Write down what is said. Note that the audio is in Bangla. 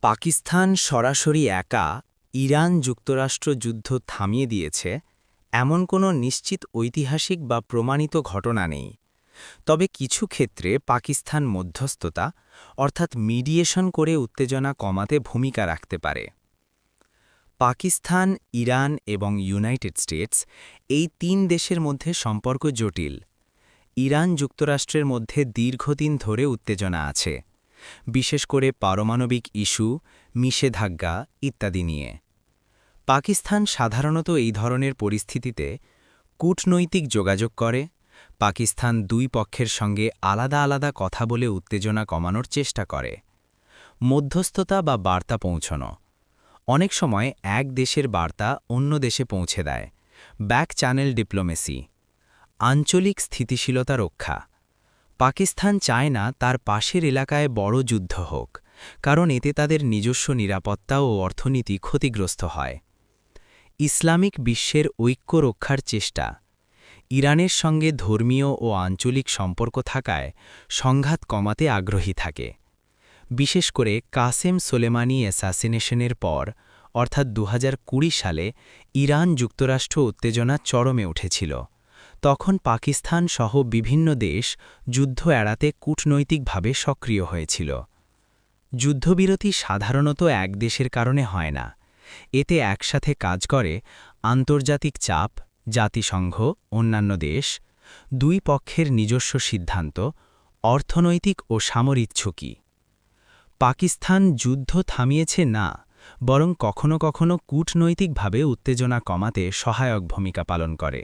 পাকিস্তান সরাসরি একা ইরান-যুক্তরাষ্ট্র যুদ্ধ থামিয়ে দিয়েছে এমন কোনো নিশ্চিত ঐতিহাসিক বা প্রমাণিত ঘটনা নেই। তবে কিছু ক্ষেত্রে পাকিস্তান মধ্যস্থতা অর্থাৎ মিডিয়েশন করে উত্তেজনা কমাতে ভূমিকা রাখতে পারে। পাকিস্তান, ইরান এবং ইউনাইটেড স্টেটস এই তিন দেশের মধ্যে সম্পর্ক জটিল। ইরান-যুক্তরাষ্ট্রের মধ্যে দীর্ঘদিন ধরে উত্তেজনা আছে, বিশেষ করে পারমাণবিক ইস্যু, নিষেধাজ্ঞা ইত্যাদি নিয়ে। পাকিস্তান সাধারণত এই ধরনের পরিস্থিতিতে কূটনৈতিক যোগাযোগ করে। পাকিস্তান দুই পক্ষের সঙ্গে আলাদা আলাদা কথা বলে উত্তেজনা কমানোর চেষ্টা করে। মধ্যস্থতা বা বার্তা পৌঁছানো, অনেক সময় এক দেশের বার্তা অন্য দেশে পৌঁছে দেয়। ব্যাক চ্যানেল ডিপ্লোমেসি, আঞ্চলিক স্থিতিশীলতা রক্ষা। পাকিস্তান চায় না তার পাশের এলাকায় বড় যুদ্ধ হোক, কারণ এতে তাদের নিজস্ব নিরাপত্তা ও অর্থনীতি ক্ষতিগ্রস্ত হয়। ইসলামিক বিশ্বের ঐক্য রক্ষার চেষ্টা, ইরানের সঙ্গে ধর্মীয় ও আঞ্চলিক সম্পর্ক থাকায় সংঘাত কমাতে আগ্রহী থাকে। বিশেষ করে কাসেম সোলেমানি অ্যাসাসিনেশনের পর অর্থাৎ ২০২০ সালে ইরান-যুক্তরাষ্ট্র উত্তেজনা চরমে উঠেছিল। তখন পাকিস্তান সহ বিভিন্ন দেশ যুদ্ধ এড়াতে কূটনৈতিকভাবে সক্রিয় হয়েছিল। যুদ্ধবিরতি সাধারণত এক দেশের কারণে হয় না, এতে একসাথে কাজ করে আন্তর্জাতিক চাপ, জাতিসংঘ, অন্যান্য দেশ, দুই পক্ষের নিজস্ব সিদ্ধান্ত, অর্থনৈতিক ও সামরিক ঝুঁকি। পাকিস্তান যুদ্ধ থামিয়েছে না, বরং কখনো কখনো কূটনৈতিকভাবে উত্তেজনা কমাতে সহায়ক ভূমিকা পালন করে।